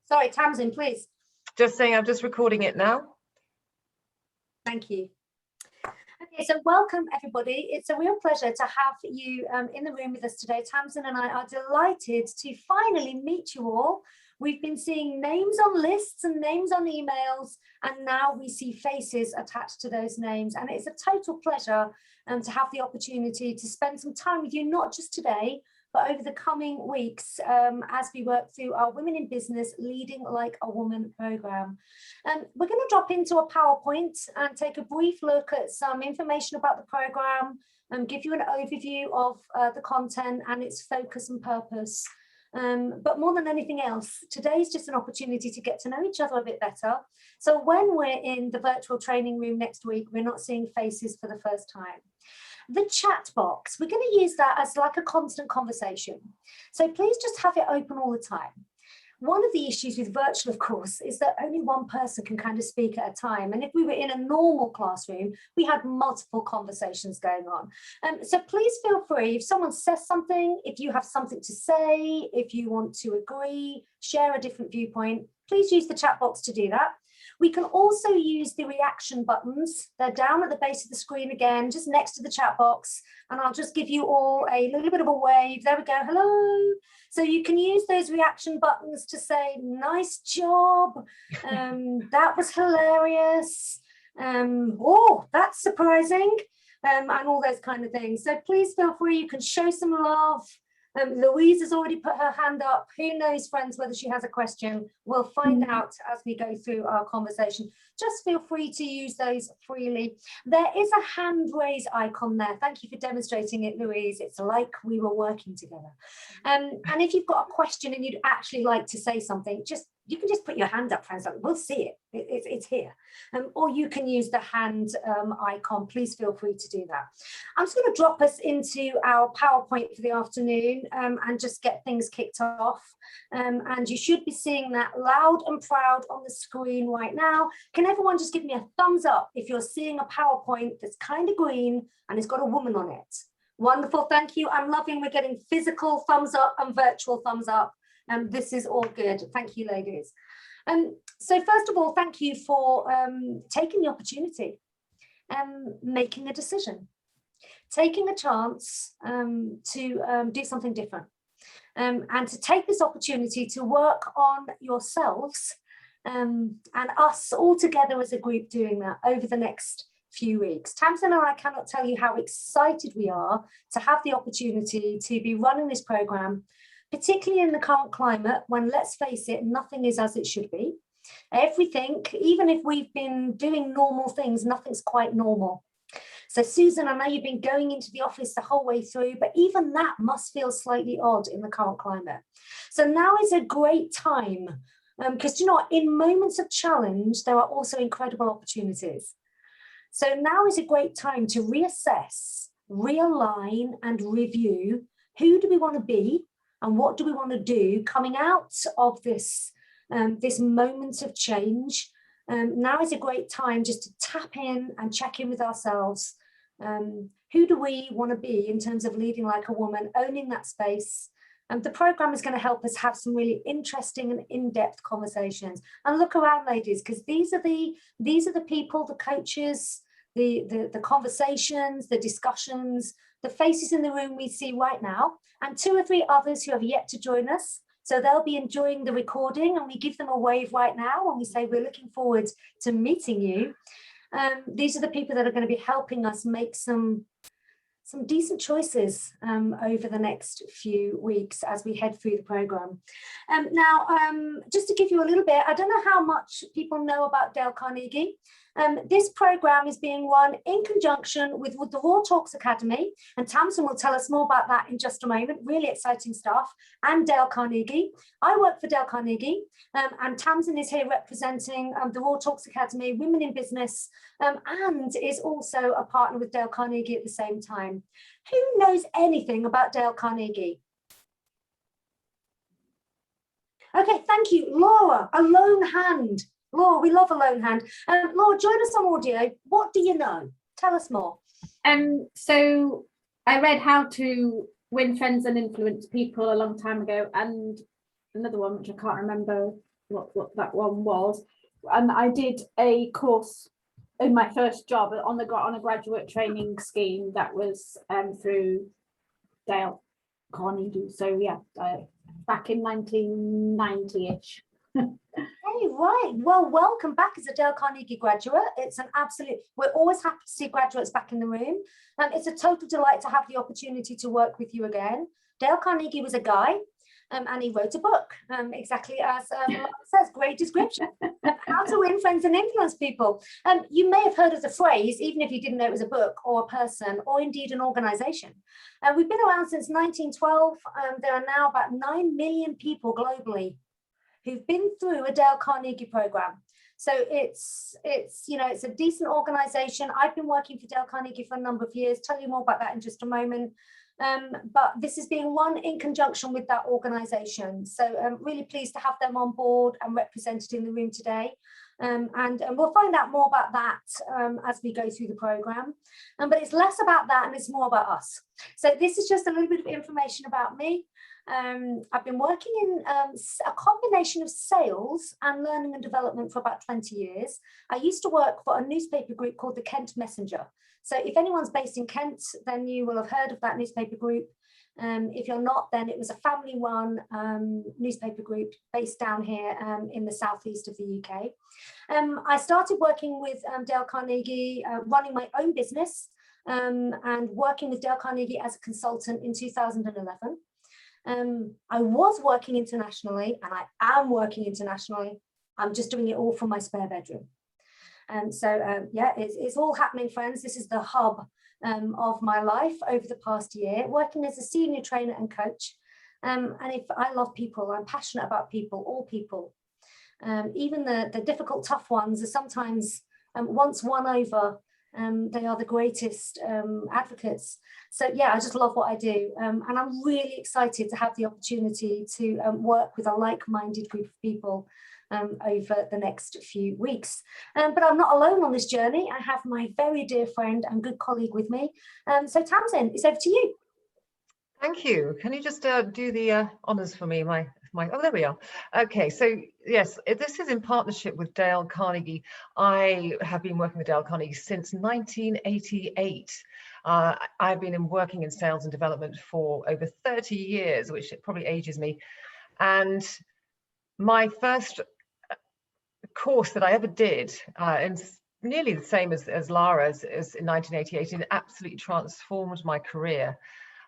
Sorry, Tamsin, please. Just saying, I'm just recording it now. Thank you. Okay, so welcome everybody. It's a real pleasure to have you in the room with us today. Tamsin and I are delighted to finally meet you all. We've been seeing names on lists and names on emails, and now we see faces attached to those names. And it's a total pleasure to have the opportunity to spend some time with you, not just today, but over the coming weeks as we work through our Women in Business Leading Like a Woman program. We're going to drop into a PowerPoint and take a brief look at some information about the program and give you an overview of the content and its focus and purpose. But more than anything else, today's just an opportunity to get to know each other a bit better. So when we're in the virtual training room next week, we're not seeing faces for the first time. The chat box, we're going to use that as like a constant conversation. So please just have it open all the time. One of the issues with virtual, of course, is that only one person can kind of speak at a time. And if we were in a normal classroom, we had multiple conversations going on. So please feel free, if someone says something, if you have something to say, if you want to agree, share a different viewpoint, please use the chat box to do that. We can also use the reaction buttons. They're down at the base of the screen again, just next to the chat box. And I'll just give you all a little bit of a wave. There we go, hello. So you can use those reaction buttons to say, nice job. That was hilarious. Oh, that's surprising. And all those kind of things. So please feel free, you can show some love. Louise has already put her hand up. Who knows, friends, whether she has a question? We'll find out as we go through our conversation. Just feel free to use those freely. There is a hand raise icon there. Thank you for demonstrating it, Louise. It's like we were working together. And if you've got a question and you'd actually like to say something, you can just put your hand up, friends. We'll see it. It's here. Or you can use the hand icon. Please feel free to do that. I'm just going to drop us into our PowerPoint for the afternoon and just get things kicked off. And you should be seeing that loud and proud on the screen right now. Can everyone just give me a thumbs up if you're seeing a PowerPoint that's kind of green and it's got a woman on it? Wonderful. Thank you. I'm loving we're getting physical thumbs up and virtual thumbs up. This is all good. Thank you, ladies. So first of all, thank you for taking the opportunity, making a decision, taking a chance to do something different, and to take this opportunity to work on yourselves and us all together as a group doing that over the next few weeks. Tamsin and I cannot tell you how excited we are to have the opportunity to be running this program, particularly in the current climate when, let's face it, nothing is as it should be. Everything, even if we've been doing normal things, nothing's quite normal. So Susan, I know you've been going into the office the whole way through, but even that must feel slightly odd in the current climate. So now is a great time, because you know what, in moments of challenge, there are also incredible opportunities. So now is a great time to reassess, realign and review who do we want to be and what do we want to do coming out of this, this moment of change. Now is a great time just to tap in and check in with ourselves. Who do we want to be in terms of leading like a woman, owning that space? And the program is going to help us have some really interesting and in-depth conversations. And look around, ladies, because these are the people, the coaches, the conversations, the discussions, the faces in the room we see right now, and 2 or 3 others who have yet to join us. So they'll be enjoying the recording, and we give them a wave right now and we say we're looking forward to meeting you. These are the people that are going to be helping us make some decent choices over the next few weeks as we head through the program. Now, just to give you a little bit, I don't know how much people know about Dale Carnegie. This program is being run in conjunction with the Raw Talks Academy, and Tamsin will tell us more about that in just a moment. Really exciting stuff. And Dale Carnegie. I work for Dale Carnegie, and Tamsin is here representing the Raw Talks Academy, Women in Business, and is also a partner with Dale Carnegie at the same time. Who knows anything about Dale Carnegie? Okay, thank you. Laura, a lone hand. Laura, we love a lone hand. Laura, join us on audio. What do you know? Tell us more. So I read How to Win Friends and Influence People a long time ago, and another one which I can't remember what that one was. And I did a course in my first job on a graduate training scheme that was through Dale Carnegie. So yeah, back in 1990-ish. Hey, right. Well, welcome back as a Dale Carnegie graduate. It's an absolute, we're always happy to see graduates back in the room. It's a total delight to have the opportunity to work with you again. Dale Carnegie was a guy, and he wrote a book, exactly as Mark says, great description, how to win friends and influence people. You may have heard of the phrase, even if you didn't know it was a book or a person or indeed an organization. We've been around since 1912. There are now about 9 million people globally who've been through a Dale Carnegie program. So it's a decent organization. I've been working for Dale Carnegie for a number of years. Tell you more about that in just a moment. But this is being run in conjunction with that organization. So I'm really pleased to have them on board and represented in the room today. And we'll find out more about that as we go through the program. But it's less about that and it's more about us. So this is just a little bit of information about me. I've been working in a combination of sales and learning and development for about 20 years. I used to work for a newspaper group called the Kent Messenger. So if anyone's based in Kent, then you will have heard of that newspaper group. If you're not, then it was a family-run newspaper group based down here in the southeast of the UK. I started working with Dale Carnegie, running my own business and working with Dale Carnegie as a consultant in 2011. I was working internationally and I am working internationally. I'm just doing it all from my spare bedroom. Yeah, it's all happening, friends. This is the hub of my life over the past year, working as a senior trainer and coach. And if I love people, I'm passionate about people, all people. Even the difficult, tough ones are sometimes once won over, they are the greatest advocates. So yeah, I just love what I do. And I'm really excited to have the opportunity to work with a like-minded group of people over the next few weeks. But I'm not alone on this journey. I have my very dear friend and good colleague with me. So Tamsin, it's over to you. Thank you. Can you just do the honors for me? Oh, there we are. Okay, so yes, this is in partnership with Dale Carnegie. I have been working with Dale Carnegie since 1988. I've been working in sales and development for over 30 years, which probably ages me. And my first course that I ever did, and nearly the same as Lara's, is in 1988, and it absolutely transformed my career,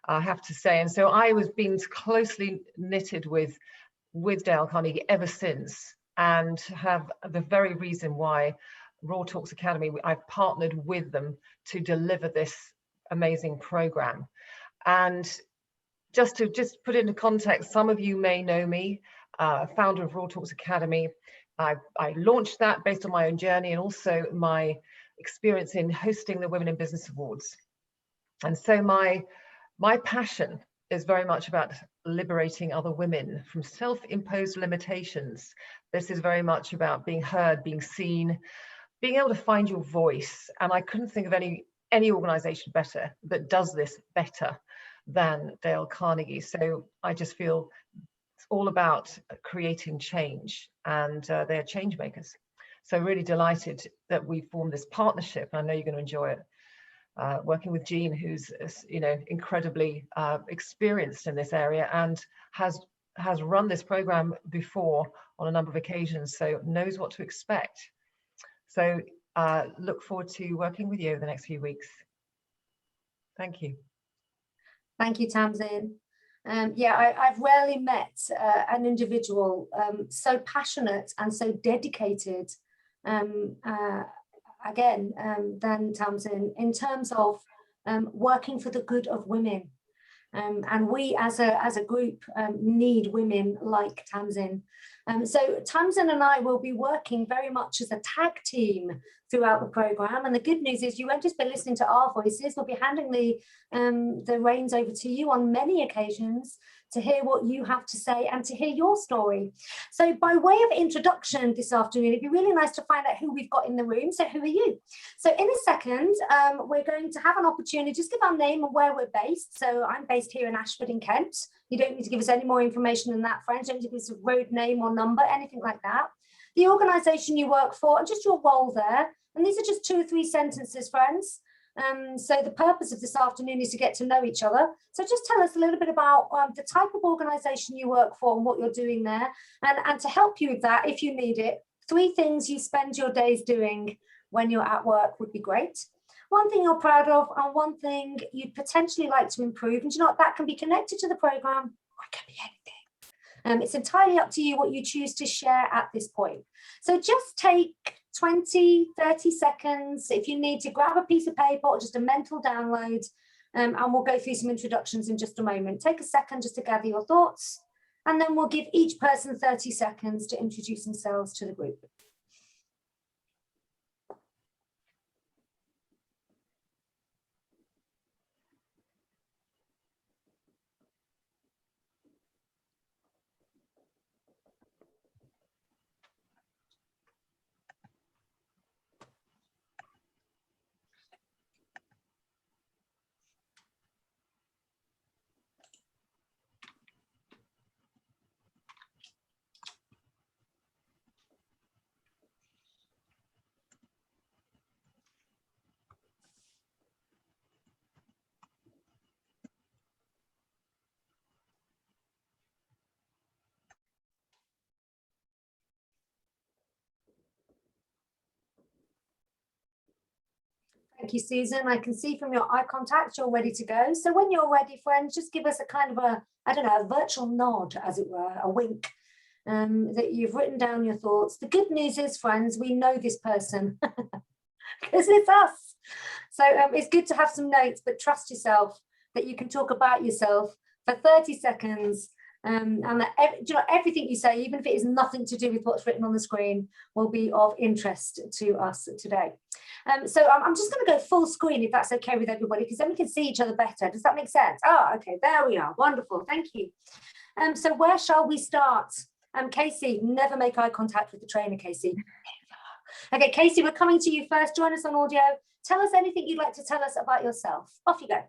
I have to say. And so I was being closely knitted with Dale Carnegie ever since, and have the very reason why Raw Talks Academy, I've partnered with them to deliver this amazing program. And just to put into context, some of you may know me, founder of Raw Talks Academy. I launched that based on my own journey and also my experience in hosting the Women in Business Awards. And so my passion is very much about liberating other women from self-imposed limitations. This is very much about being heard, being seen, being able to find your voice. And I couldn't think of any organization better that does this better than Dale Carnegie. So I just feel it's all about creating change, and they're change makers. So really delighted that we formed this partnership. I know you're going to enjoy it. Working with Jean, who's incredibly experienced in this area and has run this program before on a number of occasions, so knows what to expect. So look forward to working with you over the next few weeks. Thank you. Thank you, Tamsin. Yeah, I've rarely met an individual so passionate and so dedicated than Tamsin in terms of working for the good of women. And we as a group need women like Tamsin. So Tamsin and I will be working very much as a tag team throughout the program. And the good news is you won't just be listening to our voices, we'll be handing the reins over to you on many occasions to hear what you have to say and to hear your story. So by way of introduction this afternoon, it'd be really nice to find out who we've got in the room. So who are you? So in a second, we're going to have an opportunity, just give our name and where we're based. So I'm based here in Ashford in Kent. You don't need to give us any more information than that, friends. Don't give us a road name or number, anything like that. The organisation you work for and just your role there. And these are just 2 or 3 sentences, friends. So the purpose of this afternoon is to get to know each other. So just tell us a little bit about the type of organisation you work for and what you're doing there. And to help you with that, if you need it, 3 things you spend your days doing when you're at work would be great. 1 thing you're proud of and 1 thing you'd potentially like to improve. And you know what, that can be connected to the programme or it can be anything. It's entirely up to you what you choose to share at this point. So just take 20, 30 seconds. If you need to grab a piece of paper or just a mental download, and we'll go through some introductions in just a moment. Take a second just to gather your thoughts, and then we'll give each person 30 seconds to introduce themselves to the group. Thank you, Susan. I can see from your eye contact you're ready to go. So when you're ready, friends, just give us a kind of a, I don't know, a virtual nod, as it were, a wink, that you've written down your thoughts. The good news is, friends, we know this person because it's us. So it's good to have some notes, but trust yourself that you can talk about yourself for 30 seconds. And that everything you say, even if it is nothing to do with what's written on the screen, will be of interest to us today. So I'm just going to go full screen, if that's okay with everybody, because then we can see each other better. Does that make sense? Oh, okay, there we are. Wonderful. Thank you. So where shall we start? Casey, never make eye contact with the trainer, Casey. Okay, Casey, we're coming to you first. Join us on audio. Tell us anything you'd like to tell us about yourself. Off you go.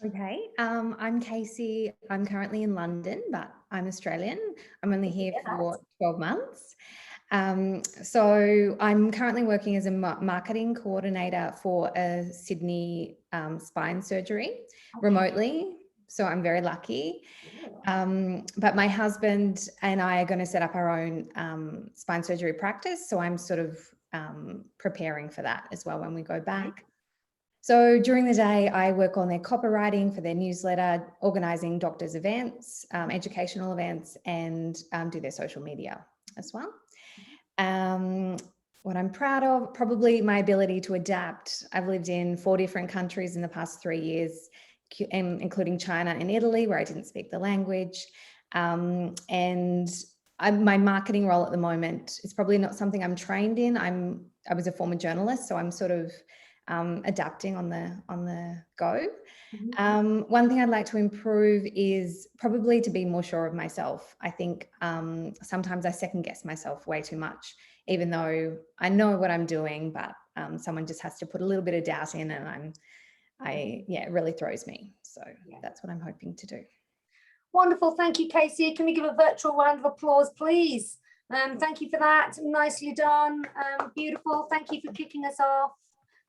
Okay, I'm Casey. I'm currently in London, but I'm Australian. I'm only here for 12 months. So I'm currently working as a marketing coordinator for a Sydney spine surgery remotely. So I'm very lucky. But my husband and I are going to set up our own spine surgery practice. So I'm sort of preparing for that as well when we go back. So during the day, I work on their copywriting for their newsletter, organising doctors' events, educational events, and do their social media as well. What I'm proud of, probably my ability to adapt. I've lived in 4 different countries in the past 3 years, including China and Italy, where I didn't speak the language. My marketing role at the moment is probably not something I'm trained in. I was a former journalist, so I'm sort of adapting on the go. One thing I'd like to improve is probably to be more sure of myself. I think sometimes I second guess myself way too much, even though I know what I'm doing, but someone just has to put a little bit of doubt in, and it really throws me. So that's what I'm hoping to do. Wonderful. Thank you, Casey. Can we give a virtual round of applause, please? Thank you for that. Nicely done. Beautiful. Thank you for kicking us off.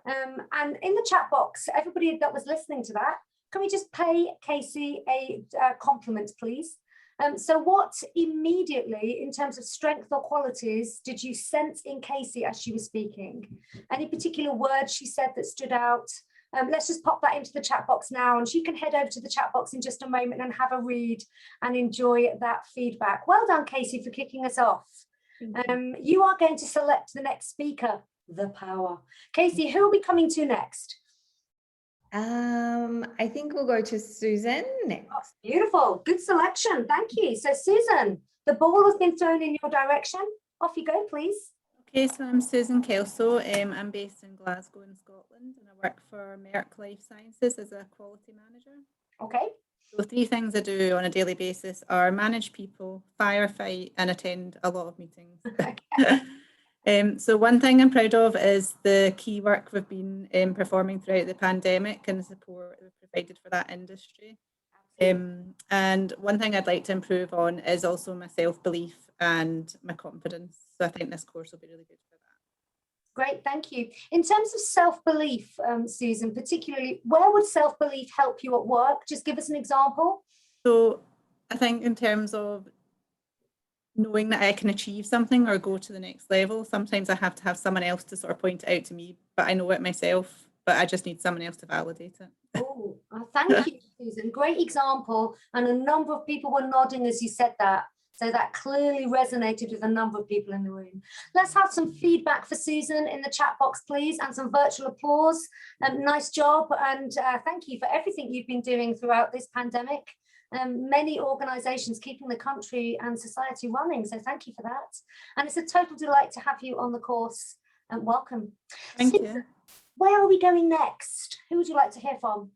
And in the chat box, everybody that was listening to that, can we just pay Casey a compliment, please? So what immediately, in terms of strength or qualities, did you sense in Casey as she was speaking? Any particular words she said that stood out? Let's just pop that into the chat box now, and she can head over to the chat box in just a moment and have a read and enjoy that feedback. Well done, Casey, for kicking us off. You are going to select the next speaker, the power. Casey, who are we coming to next? I think we'll go to Susan next. Oh, beautiful. Good selection. Thank you. So Susan, the ball has been thrown in your direction. Off you go, please. Okay, so I'm Susan Kelso. I'm based in Glasgow in Scotland, and I work for Merck Life Sciences as a quality manager. Okay. So 3 things I do on a daily basis are manage people, firefight, and attend a lot of meetings. So one thing I'm proud of is the key work we've been performing throughout the pandemic and the support we've provided for that industry. And one thing I'd like to improve on is also my self-belief and my confidence. So I think this course will be really good for that. Great, thank you. In terms of self-belief, Susan, particularly, where would self-belief help you at work? Just give us an example. So I think in terms of knowing that I can achieve something or go to the next level, sometimes I have to have someone else to sort of point it out to me, but I know it myself, but I just need someone else to validate it. Oh, thank you, Susan. Great example. And a number of people were nodding as you said that. So that clearly resonated with a number of people in the room. Let's have some feedback for Susan in the chat box, please, and some virtual applause. Nice job. And thank you for everything you've been doing throughout this pandemic. Many organisations keeping the country and society running. So thank you for that. And it's a total delight to have you on the course. Welcome. Thank Susan, you. where are we going next? Who would you like to hear from?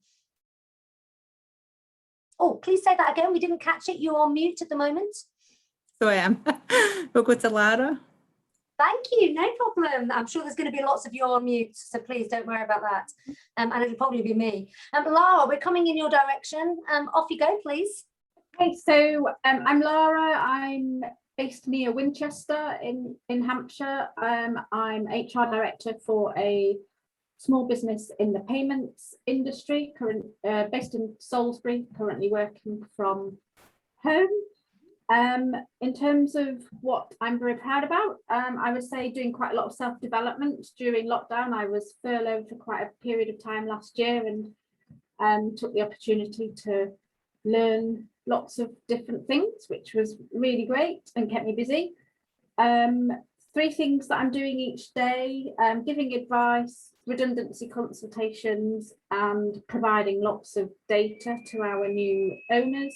Oh, please say that again. We didn't catch it. You're on mute at the moment. So I am. We'll go to Lara. Thank you. No problem. I'm sure there's going to be lots of you on mute, so please don't worry about that. And it'll probably be me. Lara, we're coming in your direction. Off you go, please. Okay, so I'm Lara. I'm based near Winchester in Hampshire. I'm HR director for a small business in the payments industry, based in Salisbury, currently working from home. In terms of what I'm very proud about, I would say doing quite a lot of self-development during lockdown. I was furloughed for quite a period of time last year and took the opportunity to learn lots of different things, which was really great and kept me busy. 3 things that I'm doing each day: giving advice, redundancy consultations, and providing lots of data to our new owners.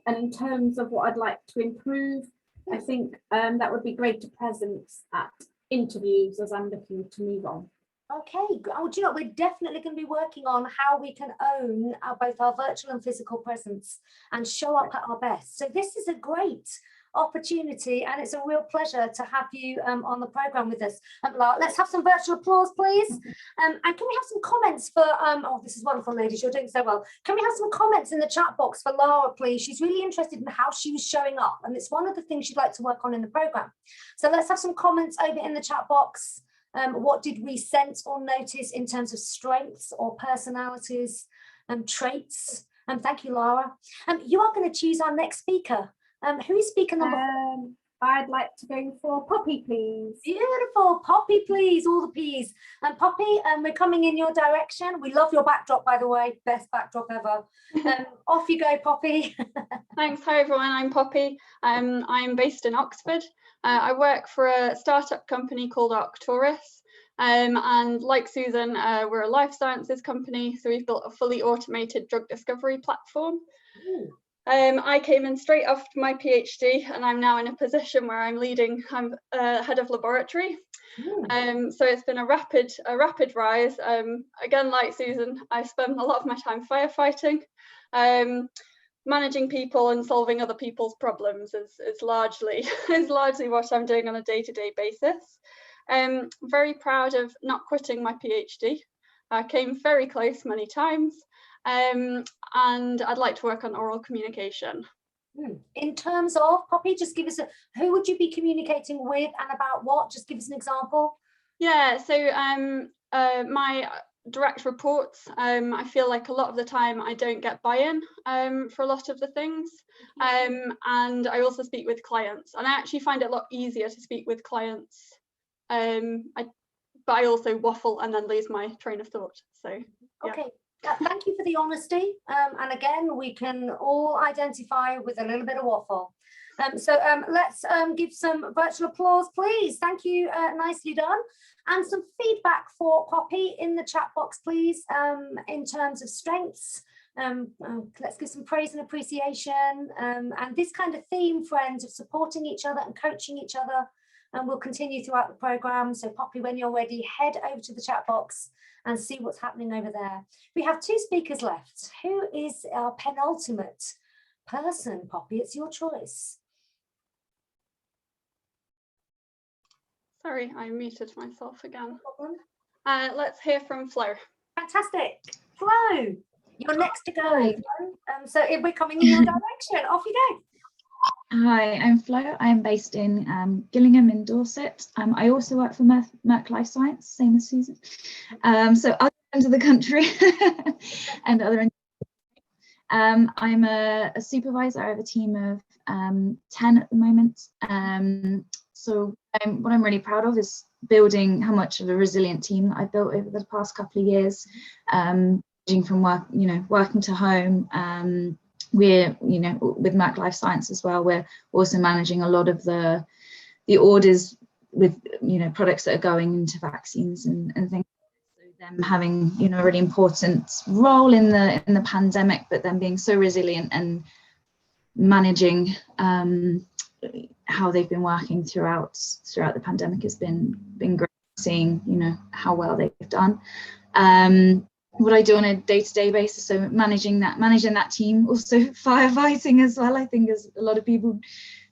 And in terms of what I'd like to improve, I think that would be greater presence at interviews as I'm looking to move on. Okay, oh, do you know, we're definitely going to be working on how we can own both our virtual and physical presence and show up at our best. So this is a great opportunity and it's a real pleasure to have you on the program with us. Let's have some virtual applause, please. And can we have some comments for, oh, this is wonderful, ladies, you're doing so well. Can we have some comments in the chat box for Lara, please? She's really interested in how she was showing up and it's one of the things she'd like to work on in the program. So let's have some comments over in the chat box. What did we sense or notice in terms of strengths or personalities and traits? Thank you, Lara. You are going to choose our next speaker. Who is speaker number 4? I'd like to go for Poppy, please. Beautiful. Poppy, please. All the P's. And Poppy, we're coming in your direction. We love your backdrop, by the way. Best backdrop ever. Off you go, Poppy. Thanks. Hi, everyone. I'm Poppy. I'm based in Oxford. I work for a startup company called Arcturus. And like Susan, we're a life sciences company. So we've built a fully automated drug discovery platform. Ooh. I came in straight after my PhD and I'm now in a position where I'm head of laboratory. So it's been a rapid rise. Again, like Susan, I spend a lot of my time firefighting. Managing people and solving other people's problems is largely what I'm doing on a day-to-day basis. Very proud of not quitting my PhD. I came very close many times. And I'd like to work on oral communication. In terms of, Poppy, just give us who would you be communicating with and about what? Just give us an example. Yeah, so my direct reports, I feel like a lot of the time I don't get buy-in for a lot of the things. And I also speak with clients and I actually find it a lot easier to speak with clients. But I also waffle and then lose my train of thought. So yeah. Okay. Thank you for the honesty. And again, we can all identify with a little bit of waffle. So let's give some virtual applause, please. Thank you. Nicely done. And some feedback for Poppy in the chat box, please, in terms of strengths. Let's give some praise and appreciation. And this kind of theme, friends, of supporting each other and coaching each other. and we'll continue throughout the programme. So Poppy, when you're ready, head over to the chat box and see what's happening over there. We have 2 speakers left. Who is our penultimate person, Poppy? It's your choice. Sorry, I muted myself again. No problem. Let's hear from Flo. Fantastic. Flo, you're next to go. Flo. So if we're coming in your direction, off you go. Hi, I'm Flo. I'm based in Gillingham in Dorset. I also work for Merck Life Science, same as Susan. So other ends of the country and other ends. I'm a supervisor. I have a team of 10 at the moment. So what I'm really proud of is building how much of a resilient team that I've built over the past couple of years, ranging from working to home. We're, with Merck Life Science as well, we're also managing a lot of the orders with, products that are going into vaccines and things. So them having, a really important role in the pandemic, but then being so resilient and managing how they've been working throughout the pandemic has been great, seeing, how well they've done. What I do on a day-to-day basis, so managing that team, also firefighting as well. I think there's a lot of people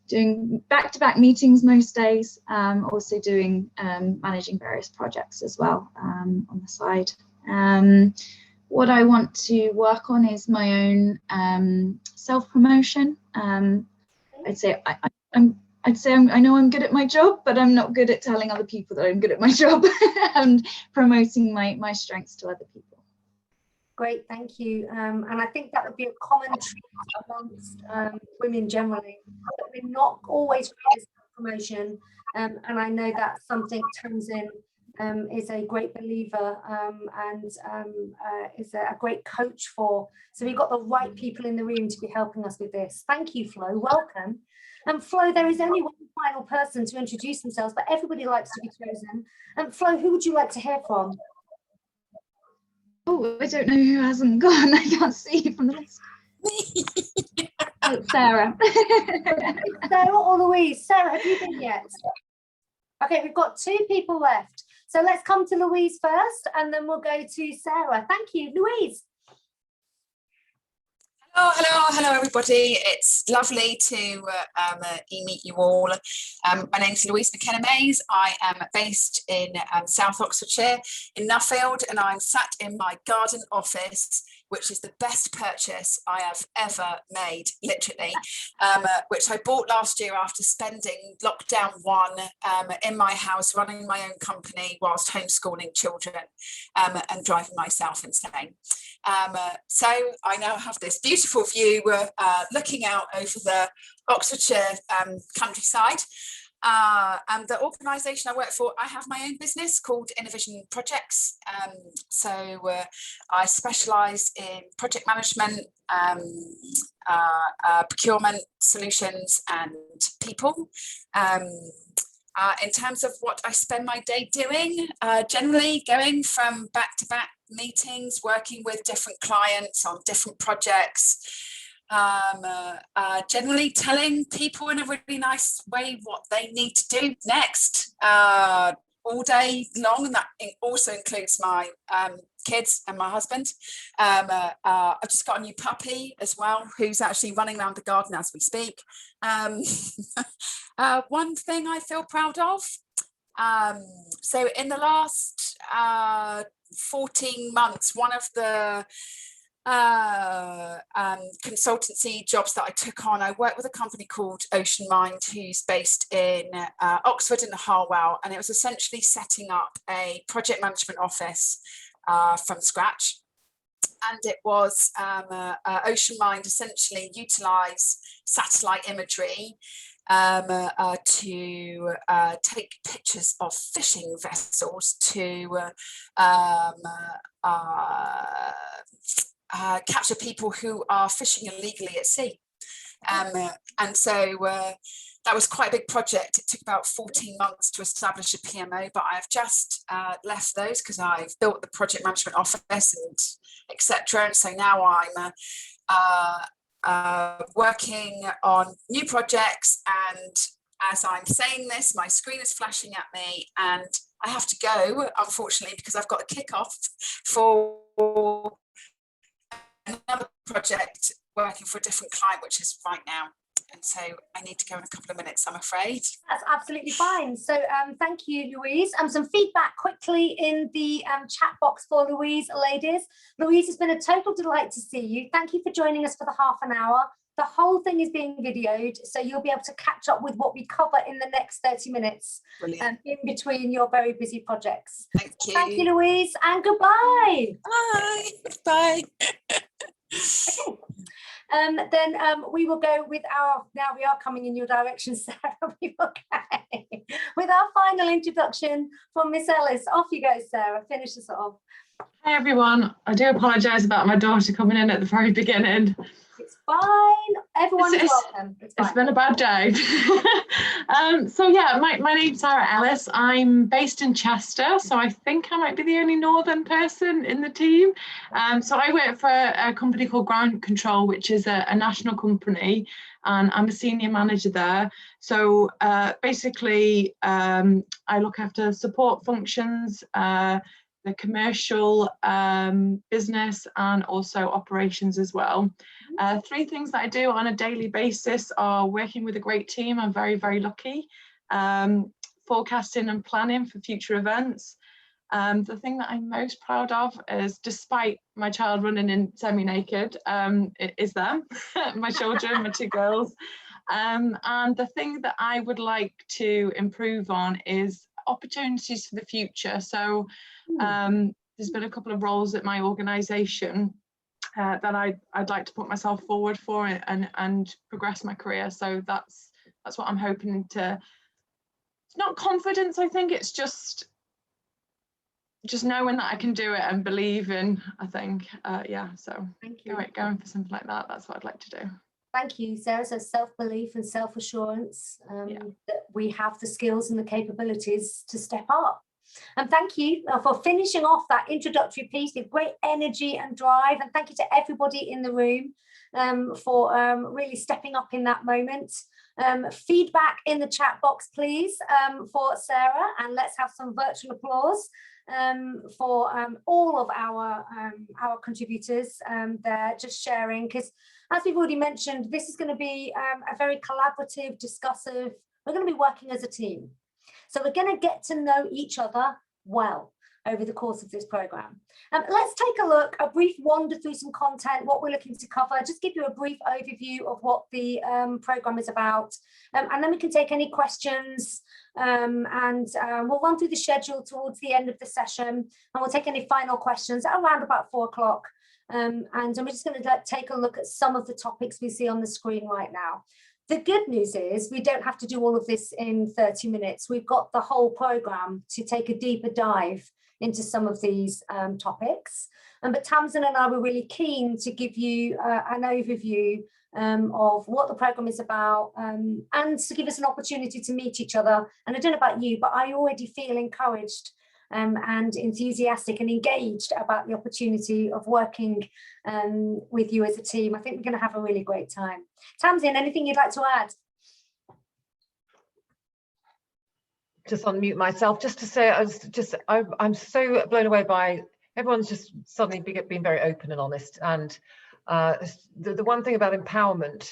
doing back-to-back meetings most days, also doing managing various projects as well on the side. What I want to work on is my own self-promotion. I'd say I know I'm good at my job, but I'm not good at telling other people that I'm good at my job and promoting my strengths to other people. Great, thank you. And I think that would be a common trait amongst women generally, that we're not always great at promotion. And I know that's something Tamsin is a great believer and is a great coach for. So we've got the right people in the room to be helping us with this. Thank you, Flo. Welcome. And Flo, there is only one final person to introduce themselves, but everybody likes to be chosen. And Flo, who would you like to hear from? Oh, I don't know who hasn't gone. I can't see from the list. Oh, Sarah. Sarah or Louise? Sarah, have you been yet? Okay, we've got 2 people left. So let's come to Louise first, and then we'll go to Sarah. Thank you, Louise. Hello, everybody. It's lovely to meet you all. My name's Louise McKenna-Mays. I am based in South Oxfordshire, in Nuffield, and I'm sat in my garden office, which is the best purchase I have ever made, literally, which I bought last year after spending lockdown 1 in my house, running my own company whilst homeschooling children and driving myself insane. So I now have this beautiful view looking out over the Oxfordshire countryside. And the organisation I work for, I have my own business called Innovision Projects. So I specialise in project management, procurement solutions and people. In terms of what I spend my day doing, generally going from back-to-back meetings, working with different clients on different projects, generally telling people in a really nice way what they need to do next all day long, and that also includes my kids and my husband. I've just got a new puppy as well, who's actually running around the garden as we speak. One thing I feel proud of, so in the last 14 months, one of the consultancy jobs that I took on, I worked with a company called Ocean Mind, who's based in Oxford in the Harwell, and it was essentially setting up a project management office from scratch. And it was Ocean Mind essentially utilise satellite imagery to take pictures of fishing vessels to capture people who are fishing illegally at sea. And so that was quite a big project. It took about 14 months to establish a PMO, but I've just left those because I've built the project management office and etc. And so now I'm working on new projects and as I'm saying this, my screen is flashing at me and I have to go, unfortunately, because I've got a kickoff for another project working for a different client, which is right now. And so I need to go in a couple of minutes, I'm afraid. That's absolutely fine. So thank you, Louise. Some feedback quickly in the chat box for Louise, ladies. Louise, it's been a total delight to see you. Thank you for joining us for the half an hour. The whole thing is being videoed, so you'll be able to catch up with what we cover in the next 30 minutes in between your very busy projects. Thank you. Thank you, Louise, and goodbye. Bye. Bye. Okay. Then we will go with our, now we are coming in your direction, Sarah, we will go with our final introduction from Miss Ellis. Off you go, Sarah, finish us off. Hi everyone, I do apologise about my daughter coming in at the very beginning. It's fine, everyone is welcome. It's been a bad day. So yeah, my name's Sarah Ellis. I'm based in Chester, so I think I might be the only northern person in the team. So I work for a company called Ground Control, which is a national company, and I'm a senior manager there. So basically, I look after support functions, the commercial business, and also operations as well. Three things that I do on a daily basis are working with a great team. I'm very, very lucky. Forecasting and planning for future events. The thing that I'm most proud of is, despite my child running in semi-naked, is them, my children, my two girls. And the thing that I would like to improve on is opportunities for the future. So there's been a couple of roles at my organisation that I'd like to put myself forward for and progress my career. So that's what I'm hoping to. It's not confidence, I think it's just knowing that I can do it and believing, I think. Yeah, so thank you. Going for something like that, that's what I'd like to do. Thank you, Sarah. So self-belief and self-assurance, that we have the skills and the capabilities to step up. And thank you for finishing off that introductory piece with great energy and drive. And thank you to everybody in the room for really stepping up in that moment. Feedback in the chat box, please, for Sarah. And let's have some virtual applause for all of our contributors there, just sharing, because as we've already mentioned, this is going to be a very collaborative, discussive. We're going to be working as a team. So we're going to get to know each other well over the course of this program. Let's take a look, a brief wander through some content, what we're looking to cover, just give you a brief overview of what the program is about. And then we can take any questions and we'll run through the schedule towards the end of the session, and we'll take any final questions at around about 4 o'clock. And we're just going to take a look at some of the topics we see on the screen right now. The good news is we don't have to do all of this in 30 minutes. We've got the whole program to take a deeper dive into some of these topics. But Tamsin and I were really keen to give you an overview of what the program is about, and to give us an opportunity to meet each other. And I don't know about you, but I already feel encouraged and enthusiastic and engaged about the opportunity of working with you as a team. I think we're going to have a really great time. Tamsin, anything you'd like to add? Just unmute myself, just to say, I'm so blown away by everyone's just suddenly being very open and honest. And the one thing about empowerment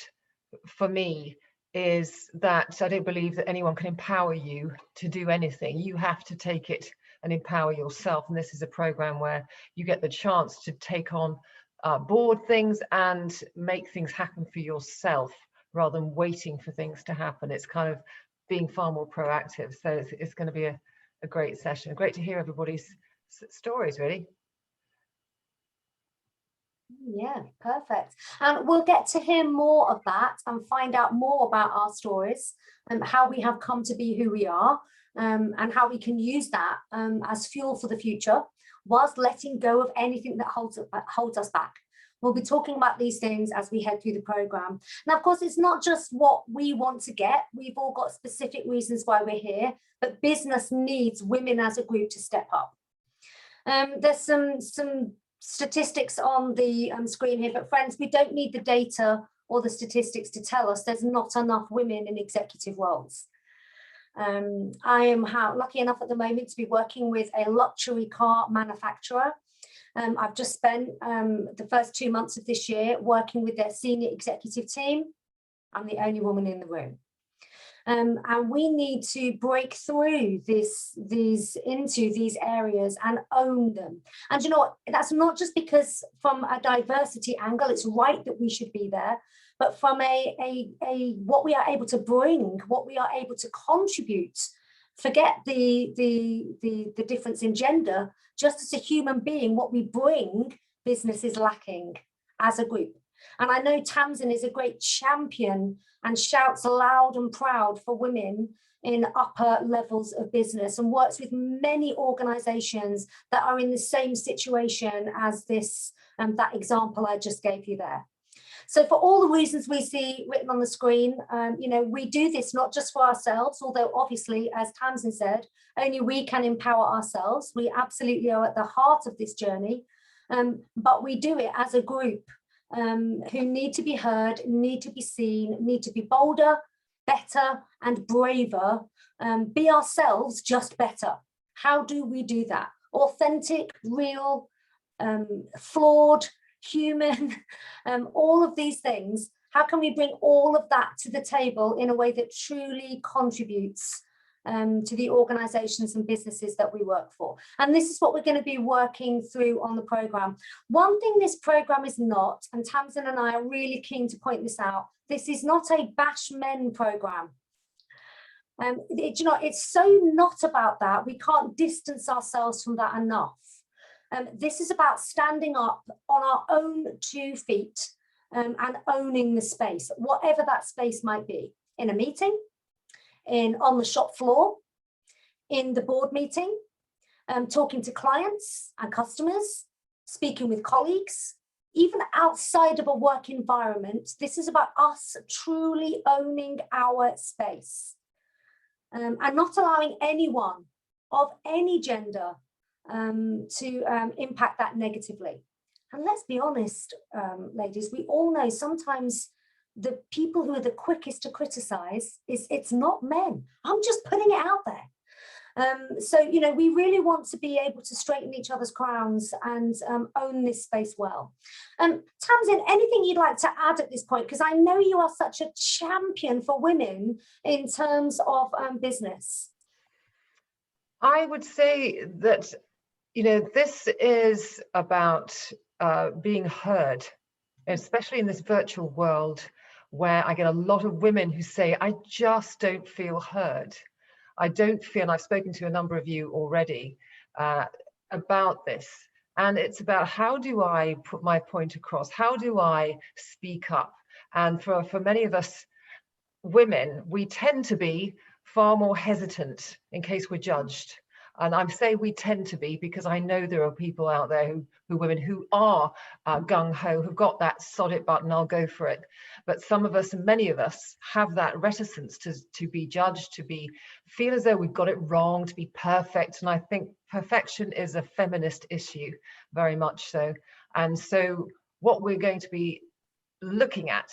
for me is that I don't believe that anyone can empower you to do anything. You have to take it and empower yourself. And this is a program where you get the chance to take on board things and make things happen for yourself rather than waiting for things to happen. It's kind of being far more proactive. So it's going to be a great session. Great to hear everybody's stories, really. Yeah, perfect. And we'll get to hear more of that and find out more about our stories and how we have come to be who we are, and how we can use that as fuel for the future whilst letting go of anything that holds us back. We'll be talking about these things as we head through the program. Now, of course, it's not just what we want to get. We've all got specific reasons why we're here, but business needs women as a group to step up. There's some statistics on the screen here, but friends, we don't need the data or the statistics to tell us there's not enough women in executive roles. I am lucky enough at the moment to be working with a luxury car manufacturer. I've just spent the first 2 months of this year working with their senior executive team. I'm the only woman in the room. And we need to break through into these areas and own them. And you know what, that's not just because from a diversity angle, it's right that we should be there, but from what we are able to bring, what we are able to contribute. Forget the difference in gender, just as a human being, what we bring, business is lacking as a group. And I know Tamsin is a great champion and shouts loud and proud for women in upper levels of business and works with many organizations that are in the same situation as this, that example I just gave you there. So for all the reasons we see written on the screen, you know, we do this not just for ourselves, although obviously, as Tamsin said, only we can empower ourselves. We absolutely are at the heart of this journey, but we do it as a group who need to be heard, need to be seen, need to be bolder, better, and braver, be ourselves, just better. How do we do that? Authentic, real, flawed, human, all of these things. How can we bring all of that to the table in a way that truly contributes to the organizations and businesses that we work for? And this is what we're going to be working through on the program. One thing this program is not, and Tamsin and I are really keen to point this out, this is not a bash men program. You know, it's so not about that. We can't distance ourselves from that enough. This is about standing up on our own 2 feet and owning the space, whatever that space might be, in a meeting, on the shop floor, in the board meeting, talking to clients and customers, speaking with colleagues, even outside of a work environment. This is about us truly owning our space and not allowing anyone of any gender to impact that negatively. And let's be honest, ladies, we all know sometimes the people who are the quickest to criticize it's not men. I'm just putting it out there. So, you know, we really want to be able to straighten each other's crowns and own this space well. Tamsin, anything you'd like to add at this point? Because I know you are such a champion for women in terms of business. I would say that, you know, this is about being heard, especially in this virtual world where I get a lot of women who say, I just don't feel heard. I don't feel, and I've spoken to a number of you already about this. And it's about, how do I put my point across? How do I speak up? And for many of us women, we tend to be far more hesitant in case we're judged. And I'm saying we tend to be because I know there are people out there women who are gung-ho, who've got that sod it button, I'll go for it. But some of us, and many of us, have that reticence to be judged, to feel as though we've got it wrong, to be perfect. And I think perfection is a feminist issue, very much so. And so what we're going to be looking at,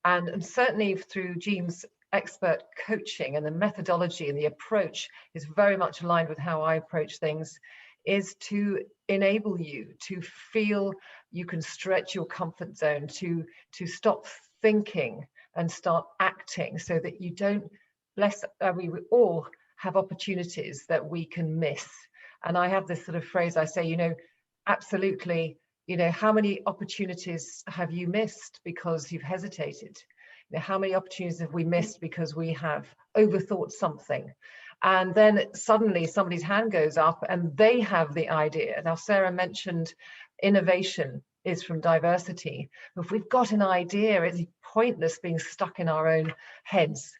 and certainly through Jean's expert coaching and the methodology and the approach is very much aligned with how I approach things, is to enable you to feel you can stretch your comfort zone, to stop thinking and start acting, so that you don't, we all have opportunities that we can miss. And I have this sort of phrase I say, you know, absolutely, you know, how many opportunities have you missed because you've hesitated? You know, how many opportunities have we missed because we have overthought something? And then suddenly somebody's hand goes up and they have the idea. Now, Sarah mentioned innovation is from diversity. If we've got an idea, it's pointless being stuck in our own heads.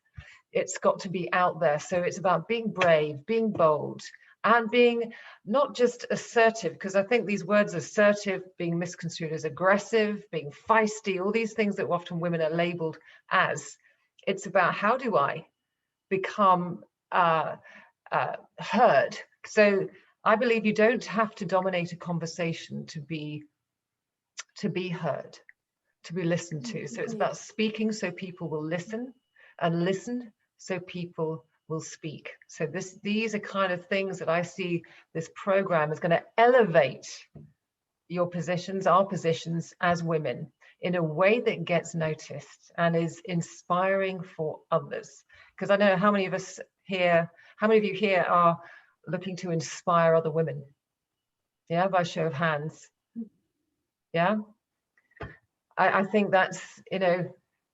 It's got to be out there. So it's about being brave, being bold, and being not just assertive, because I think these words assertive being misconstrued as aggressive, being feisty, all these things that often women are labeled as. It's about, how do I become heard? So I believe you don't have to dominate a conversation to be heard, to be listened to. So it's about speaking so people will listen, and listen so people will speak. So these are kind of things that I see this program is going to elevate your positions, our positions as women, in a way that gets noticed and is inspiring for others. Because I know how many of you here are looking to inspire other women? Yeah, by show of hands. Yeah. I think that's,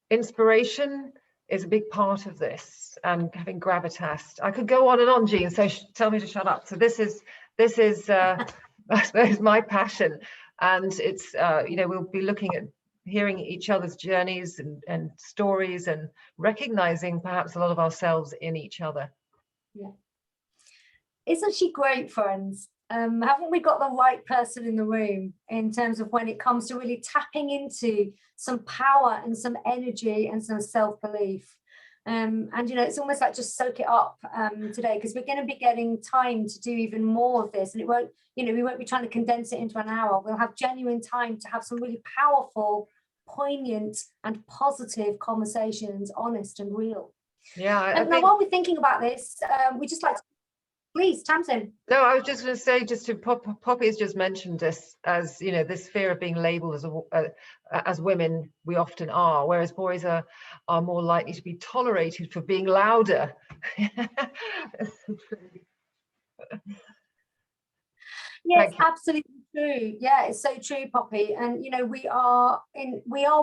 inspiration is a big part of this, and having gravitas. I could go on and on, Jean, so tell me to shut up. So this is I suppose my passion, and it's we'll be looking at hearing each other's journeys and stories, and recognizing perhaps a lot of ourselves in each other. Yeah. Isn't she great, friends? Haven't we got the right person in the room in terms of when it comes to really tapping into some power and some energy and some self-belief? And it's almost like just soak it up today, because we're going to be getting time to do even more of this, and it won't, we won't be trying to condense it into an hour. We'll have genuine time to have some really powerful, poignant and positive conversations, honest and real. Yeah. Now, while we're thinking about this, we just like to, please, Tamsin. No, I was just going to say, just to Poppy has just mentioned this, as this fear of being labelled as women, we often are, whereas boys are more likely to be tolerated for being louder. Yes, absolutely true. Yeah, it's so true, Poppy. And we are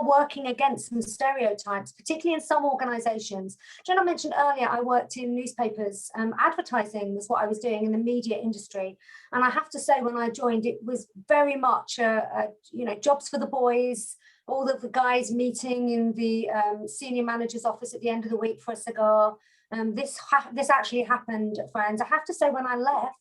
working against some stereotypes, particularly in some organisations. Jenna mentioned earlier, I worked in newspapers. Advertising was what I was doing in the media industry, and I have to say, when I joined, it was very much jobs for the boys. All of the guys meeting in the senior manager's office at the end of the week for a cigar. This actually happened, friends. I have to say, when I left,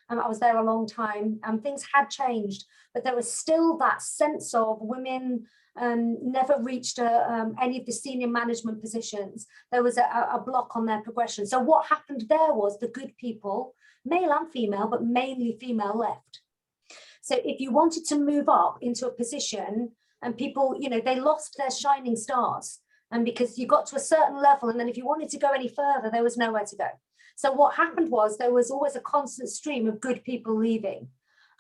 I was there a long time, and things had changed, but there was still that sense of women never reached any of the senior management positions. There was a block on their progression. So what happened there was the good people, male and female, but mainly female, left. So if you wanted to move up into a position, and people, they lost their shining stars, and because you got to a certain level, and then if you wanted to go any further, there was nowhere to go. So what happened was there was always a constant stream of good people leaving.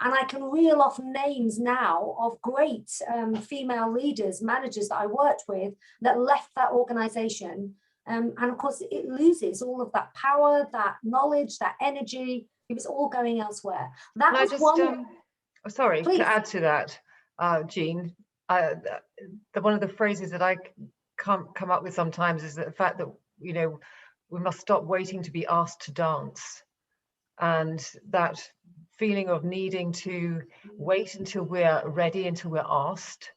And I can reel off names now of great female leaders, managers that I worked with that left that organization. And of course, it loses all of that power, that knowledge, that energy. It was all going elsewhere. That was one. Sorry, Please. to add to that, Jean, one of the phrases that I can't come up with sometimes is the fact that, we must stop waiting to be asked to dance. And that feeling of needing to wait until we're ready, until we're asked.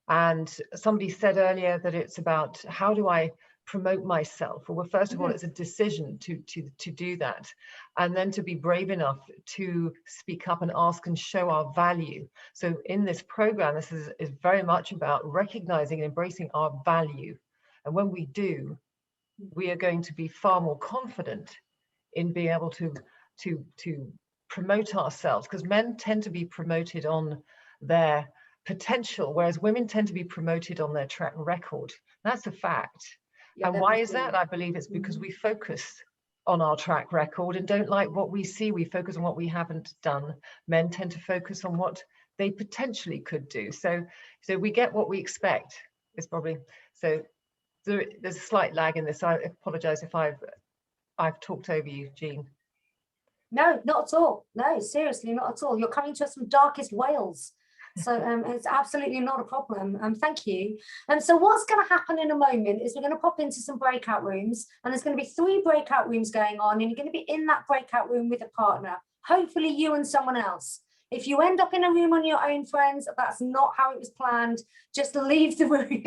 And somebody said earlier that it's about, how do I promote myself? Well, first of all, it's a decision to do that. And then to be brave enough to speak up and ask and show our value. So in this program, this is very much about recognizing and embracing our value. And when we do, we are going to be far more confident in being able to promote ourselves, because men tend to be promoted on their potential, whereas women tend to be promoted on their track record. That's a fact. Yeah, and why is that? I believe it's because we focus on our track record and don't like what we see. We focus on what we haven't done. Men tend to focus on what they potentially could do. So we get what we expect. It's probably so. There's a slight lag in this. I apologize if I've talked over you, Jean. No, not at all. No, seriously, not at all. You're coming to us from darkest Wales. So it's absolutely not a problem. Thank you. So what's going to happen in a moment is we're going to pop into some breakout rooms, and there's going to be 3 breakout rooms going on, and you're going to be in that breakout room with a partner, hopefully you and someone else. If you end up in a room on your own, friends, that's not how it was planned. Just leave the room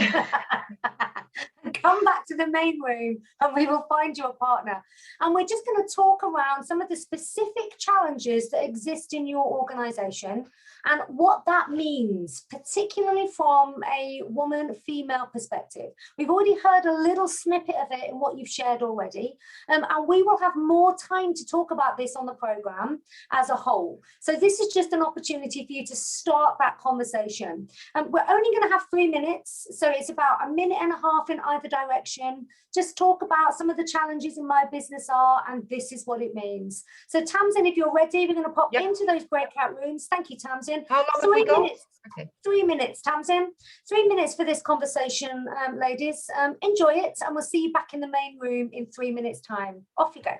and come back to the main room, and we will find you a partner. And we're just going to talk around some of the specific challenges that exist in your organization and what that means, particularly from a woman-female perspective. We've already heard a little snippet of it in what you've shared already, and we will have more time to talk about this on the program as a whole. So this is just just an opportunity for you to start that conversation. We're only going to have 3 minutes, so it's about 1.5 minutes in either direction. Just talk about some of the challenges in my business are, and this is what it means. So Tamsin, if you're ready, we're going to pop into those breakout rooms. Thank you, Tamsin. How long have we got? Okay. 3 minutes, Tamsin. 3 minutes for this conversation, ladies. Enjoy it, and we'll see you back in the main room in 3 minutes' time. Off you go.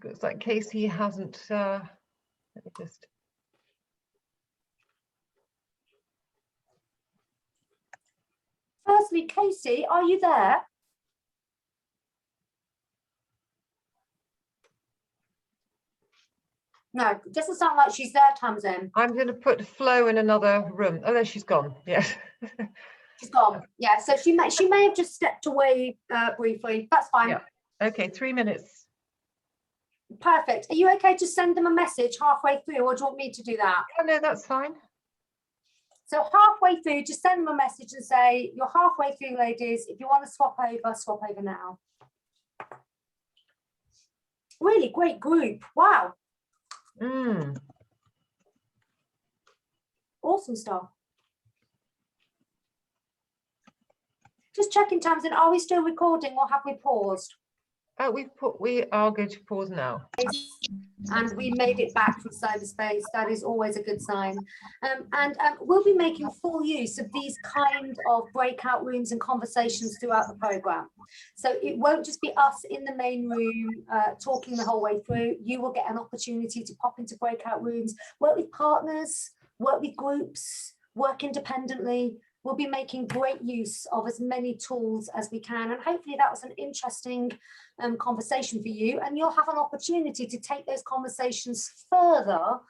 Looks like Casey hasn't, let me just. Firstly, Casey, are you there? No, it doesn't sound like she's there, Tamsin. I'm going to put Flo in another room. Oh, there she's gone. Yes. She's gone. Yeah, so she may have just stepped away briefly. That's fine. Yeah. Okay, 3 minutes. Perfect. Are you okay to send them a message halfway through, or do you want me to do that? Oh, no, that's fine. So halfway through, just send them a message and say, you're halfway through, ladies. If you want to swap over now. Really great group. Wow. Awesome stuff. Just checking, Tamsin, are we still recording or have we paused? We are going to pause now. And we made it back from cyberspace. That is always a good sign. We'll be making full use of these kind of breakout rooms and conversations throughout the program. So it won't just be us in the main room talking the whole way through. You will get an opportunity to pop into breakout rooms, work with partners, work with groups, work independently. We'll be making great use of as many tools as we can, and hopefully that was an interesting conversation for you, and you'll have an opportunity to take those conversations further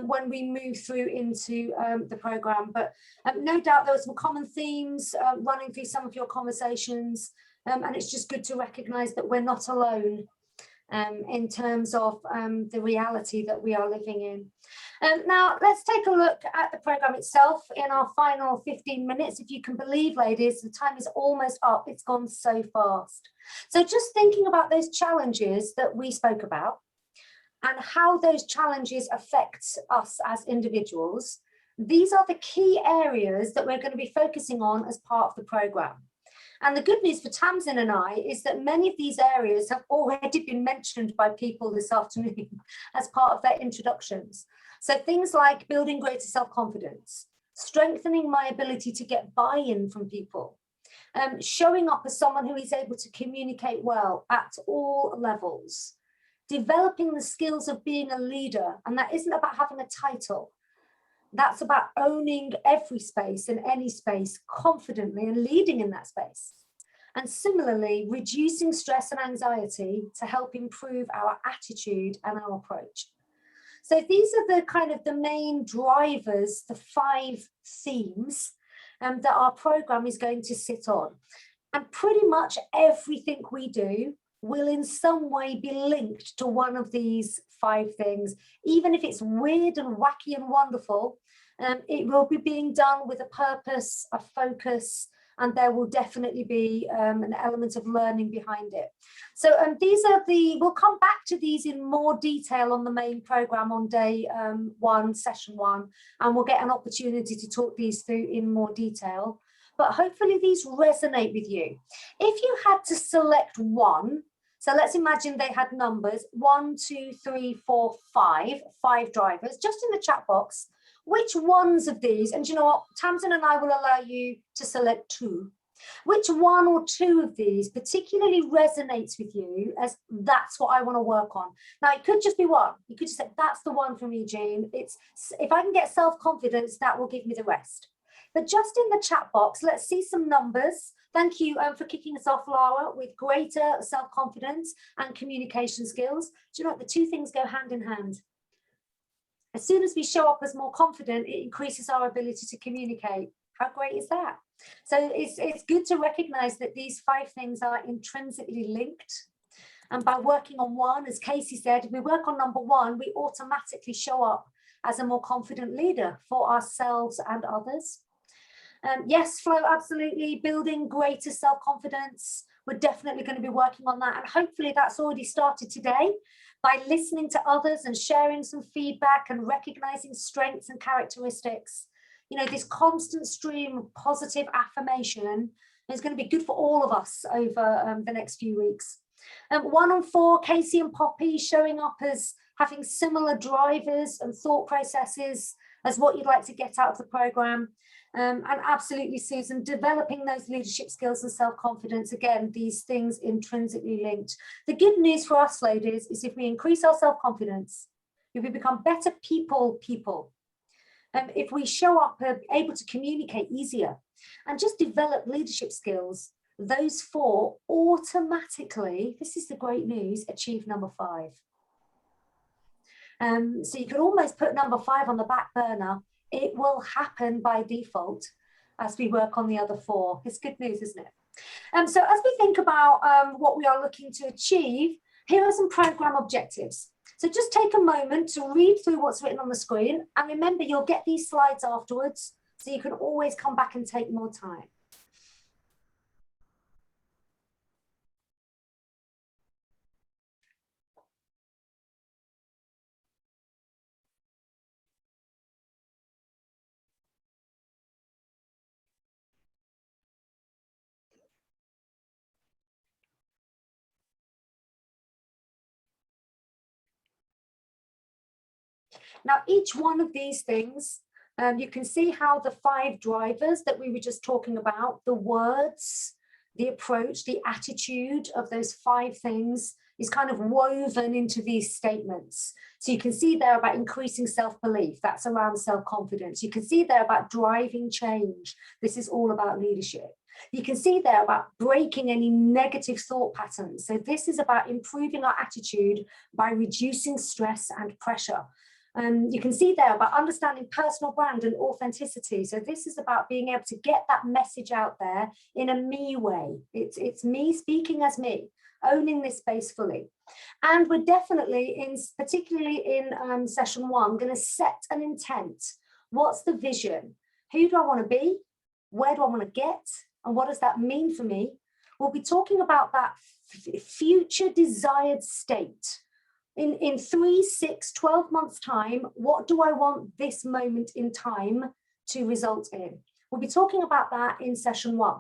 when we move through into the program. But no doubt there were some common themes running through some of your conversations, and it's just good to recognize that we're not alone in terms of the reality that we are living in. Now, let's take a look at the program itself in our final 15 minutes. If you can believe, ladies, the time is almost up. It's gone so fast. So just thinking about those challenges that we spoke about and how those challenges affect us as individuals, these are the key areas that we're going to be focusing on as part of the program. And the good news for Tamsin and I is that many of these areas have already been mentioned by people this afternoon as part of their introductions. So things like building greater self-confidence, strengthening my ability to get buy-in from people, showing up as someone who is able to communicate well at all levels, developing the skills of being a leader. And that isn't about having a title. That's about owning every space and any space confidently and leading in that space. And similarly, reducing stress and anxiety to help improve our attitude and our approach. So these are the kind of the main drivers, the 5 themes that our program is going to sit on. And pretty much everything we do will in some way be linked to one of these 5 things. Even if it's weird and wacky and wonderful, it will be being done with a purpose, a focus, and there will definitely be an element of learning behind it. So these are we'll come back to these in more detail on the main program on day 1, session 1, and we'll get an opportunity to talk these through in more detail. But hopefully these resonate with you. If you had to select one, so let's imagine they had numbers 1, 2, 3, 4, 5 drivers, just in the chat box. Which ones of these, and you know what, Tamsin and I will allow you to select 2. Which 1 or 2 of these particularly resonates with you as that's what I want to work on? Now, it could just be 1. You could just say, that's the one for me, Jane. It's, if I can get self-confidence, that will give me the rest. But just in the chat box, let's see some numbers. Thank you for kicking us off, Lara, with greater self-confidence and communication skills. Do you know what? The 2 things go hand in hand. As soon as we show up as more confident, it increases our ability to communicate. How great is that? So it's good to recognize that these 5 things are intrinsically linked. And by working on 1, as Casey said, if we work on number 1, we automatically show up as a more confident leader for ourselves and others. Yes, Flo, absolutely. Building greater self-confidence. We're definitely going to be working on that. And hopefully that's already started today by listening to others and sharing some feedback and recognizing strengths and characteristics. You know, this constant stream of positive affirmation is going to be good for all of us over the next few weeks. 1 on 4, Casey and Poppy showing up as having similar drivers and thought processes as what you'd like to get out of the program. And absolutely, Susan, developing those leadership skills and self-confidence, again, these things intrinsically linked. The good news for us, ladies, is if we increase our self-confidence, if we become better people, if we show up able to communicate easier and just develop leadership skills, those 4 automatically, this is the great news, achieve number 5. So you could almost put number 5 on the back burner. It will happen by default as we work on the other 4. It's good news, isn't it? So as we think about what we are looking to achieve, here are some program objectives. So just take a moment to read through what's written on the screen. And remember, you'll get these slides afterwards, so you can always come back and take more time. Now, each one of these things, you can see how the 5 drivers that we were just talking about, the words, the approach, the attitude of those 5 things is kind of woven into these statements. So you can see there about increasing self-belief, that's around self-confidence. You can see there about driving change. This is all about leadership. You can see there about breaking any negative thought patterns. So this is about improving our attitude by reducing stress and pressure. You can see there about understanding personal brand and authenticity. So this is about being able to get that message out there in a me way. It's me speaking as me, owning this space fully. And we're definitely, particularly in session 1, going to set an intent. What's the vision? Who do I want to be? Where do I want to get? And what does that mean for me? We'll be talking about that future desired state. In 3, 6, 12 months' time, what do I want this moment in time to result in? We'll be talking about that in session 1.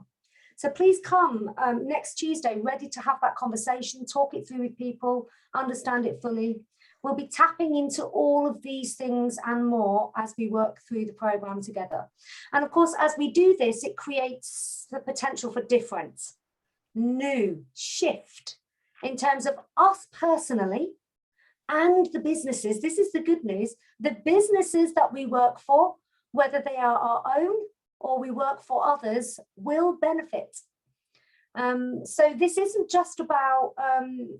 So please come next Tuesday ready to have that conversation, talk it through with people, understand it fully. We'll be tapping into all of these things and more as we work through the program together. And of course, as we do this, it creates the potential for difference, new, shift in terms of us personally, and the businesses. This is the good news. The businesses that we work for, whether they are our own or we work for others, will benefit. So this isn't just about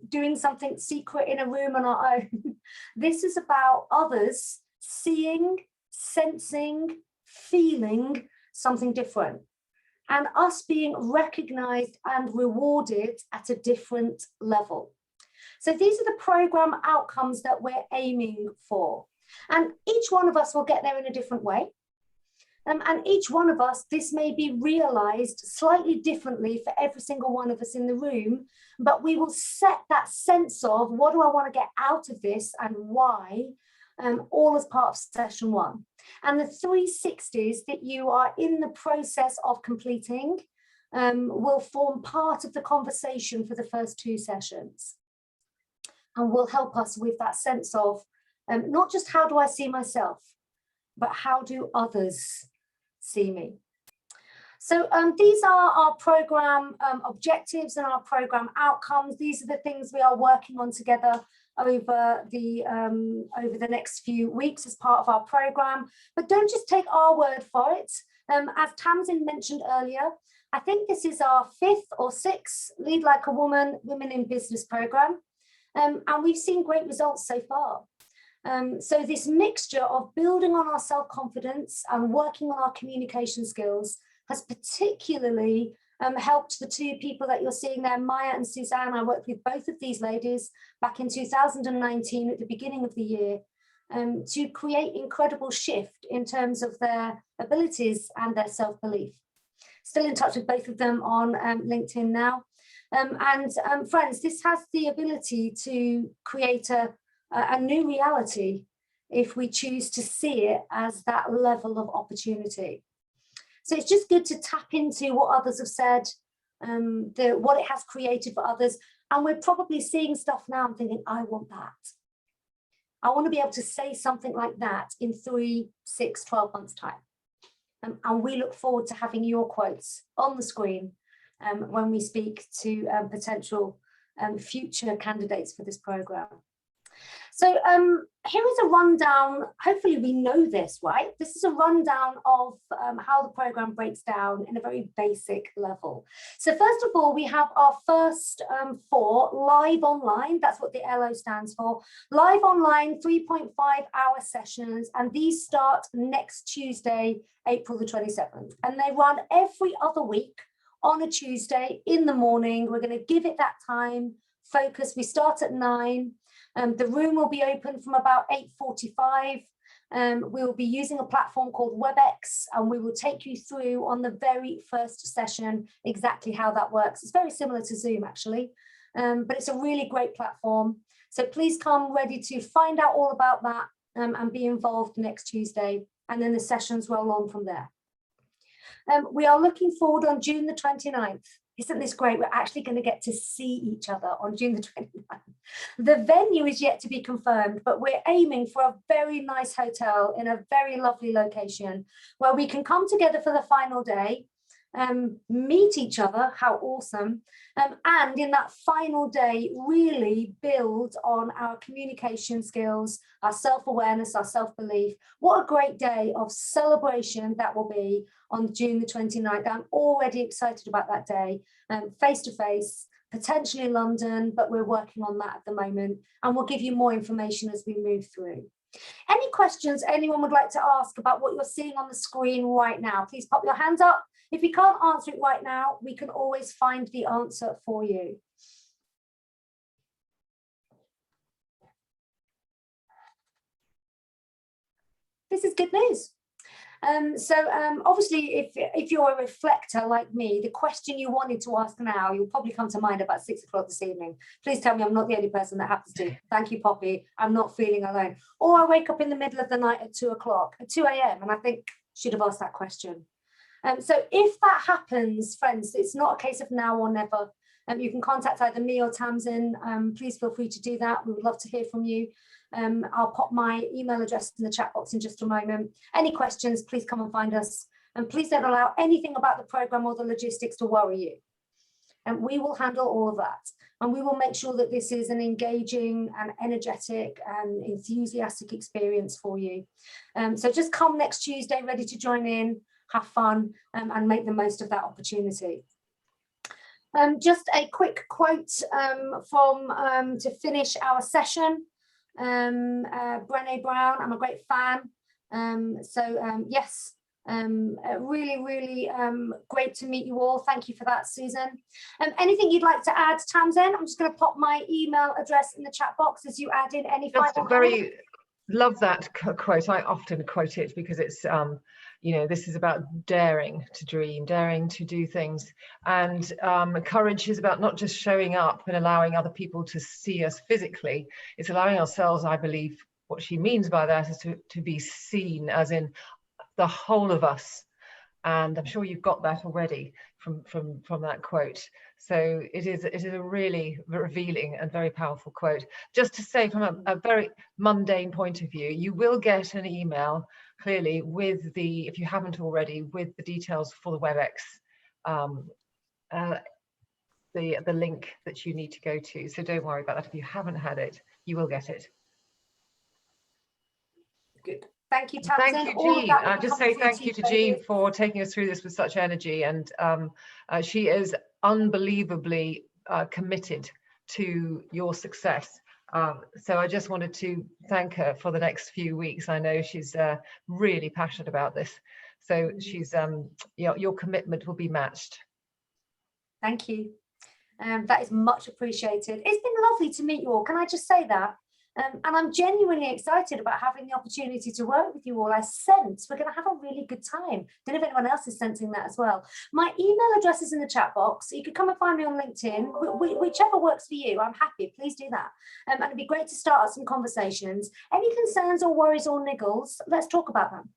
doing something secret in a room on our own. This is about others seeing, sensing, feeling something different, and us being recognized and rewarded at a different level. So these are the program outcomes that we're aiming for. And each one of us will get there in a different way. And each one of us, this may be realized slightly differently for every single one of us in the room, but we will set that sense of what do I want to get out of this and why, all as part of session 1. And the 360s that you are in the process of completing will form part of the conversation for the first 2 sessions. And will help us with that sense of not just how do I see myself, but how do others see me? So these are our program objectives and our program outcomes. These are the things we are working on together over the next few weeks as part of our program. But don't just take our word for it. As Tamsin mentioned earlier, I think this is our 5th or 6th Lead Like a Woman, Women in Business program. And we've seen great results so far. So this mixture of building on our self-confidence and working on our communication skills has particularly helped the 2 people that you're seeing there, Maya and Suzanne. I worked with both of these ladies back in 2019 at the beginning of the year. to create incredible shift in terms of their abilities and their self-belief. Still in touch with both of them on LinkedIn now. Friends, this has the ability to create a new reality if we choose to see it as that level of opportunity. So it's just good to tap into what others have said, what it has created for others. And we're probably seeing stuff now and thinking, I want that. I want to be able to say something like that in 3, 6, 12 months' time. And we look forward to having your quotes on the screen when we speak to potential future candidates for this programme. So here is a rundown. Hopefully we know this, right? This is a rundown of how the programme breaks down in a very basic level. So first of all, we have our first 4 live online. That's what the LO stands for. Live online 3.5-hour sessions, and these start next Tuesday, April the 27th. And they run every other week on a Tuesday in the morning. We're going to give it that time, focus. We start at 9. The room will be open from about 8:45. We'll be using a platform called WebEx, and we will take you through on the very first session exactly how that works. It's very similar to Zoom, actually, but it's a really great platform. So please come ready to find out all about that and be involved next Tuesday, and then the sessions roll on from there. We are looking forward on June the 29th. Isn't this great? We're actually going to get to see each other on June the 29th. The venue is yet to be confirmed, but we're aiming for a very nice hotel in a very lovely location where we can come together for the final day, meet each other, how awesome, and in that final day really build on our communication skills, our self-awareness, our self-belief. What a great day of celebration that will be on June the 29th. I'm already excited about that day, face-to-face, potentially London, but we're working on that at the moment, and we'll give you more information as we move through. Any questions anyone would like to ask about what you're seeing on the screen right now? Please pop your hands up. If you can't answer it right now, we can always find the answer for you. This is good news. Obviously, if you're a reflector like me, the question you wanted to ask now, you'll probably come to mind about 6 o'clock this evening. Please tell me I'm not the only person that happens to. Thank you, Poppy. I'm not feeling alone. Or I wake up in the middle of the night at 2 a.m. and I think, should have asked that question. So if that happens, friends, it's not a case of now or never. You can contact either me or Tamsin. Please feel free to do that. We would love to hear from you. I'll pop my email address in the chat box in just a moment. Any questions, please come and find us. And please don't allow anything about the programme or the logistics to worry you. And we will handle all of that. And we will make sure that this is an engaging and energetic and enthusiastic experience for you. So just come next Tuesday ready to join in, have fun, and make the most of that opportunity. Just a quick quote from to finish our session. Brené Brown, I'm a great fan. Yes, really great to meet you all. Thank you for that, Susan. Anything you'd like to add, Tamsin? I'm just going to pop my email address in the chat box as you add in any final comments. Love that quote. I often quote it because it's you know, this is about daring to dream, daring to do things, and courage is about not just showing up and allowing other people to see us physically. It's allowing ourselves, I believe, what she means by that is to be seen, as in the whole of us. And I'm sure you've got that already from that quote. So it is a really revealing and very powerful quote. Just to say, from a very mundane point of view, you will get an email clearly with the, if you haven't already, with the details for the WebEx, the link that you need to go to. So don't worry about that. If you haven't had it, you will get it. Good. Thank you, Tamsin. Thank you, Jean. I'll just say thank you to Jean for taking us through this with such energy, and she is unbelievably committed to your success. So I just wanted to thank her for the next few weeks. I know she's really passionate about this. So she's your commitment will be matched. Thank you. That is much appreciated. It's been lovely to meet you all. Can I just say that? And I'm genuinely excited about having the opportunity to work with you all. I sense we're going to have a really good time. Don't know if anyone else is sensing that as well. My email address is in the chat box. You can come and find me on LinkedIn, whichever works for you. I'm happy. Please do that. And it'd be great to start some conversations. Any concerns or worries or niggles, let's talk about them.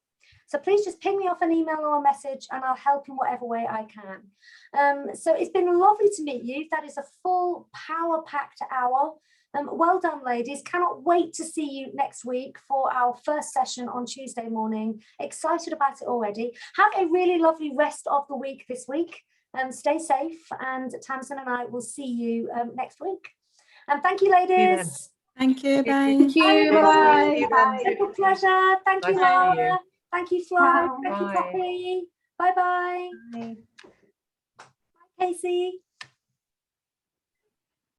So please just ping me off an email or a message and I'll help in whatever way I can. So it's been lovely to meet you. That is a full power-packed hour. Well done, ladies. Cannot wait to see you next week for our first session on Tuesday morning. Excited about it already. Have a really lovely rest of the week this week. Stay safe, and Tamsin and I will see you next week. And thank you, ladies. Thank you. Bye. Thank you. Bye. Bye. It's a pleasure. Thank you, Nice to meet you. Laura. Thank you, Flo. Bye. Thank you, Bye. Poppy. Bye-bye. Bye, Casey.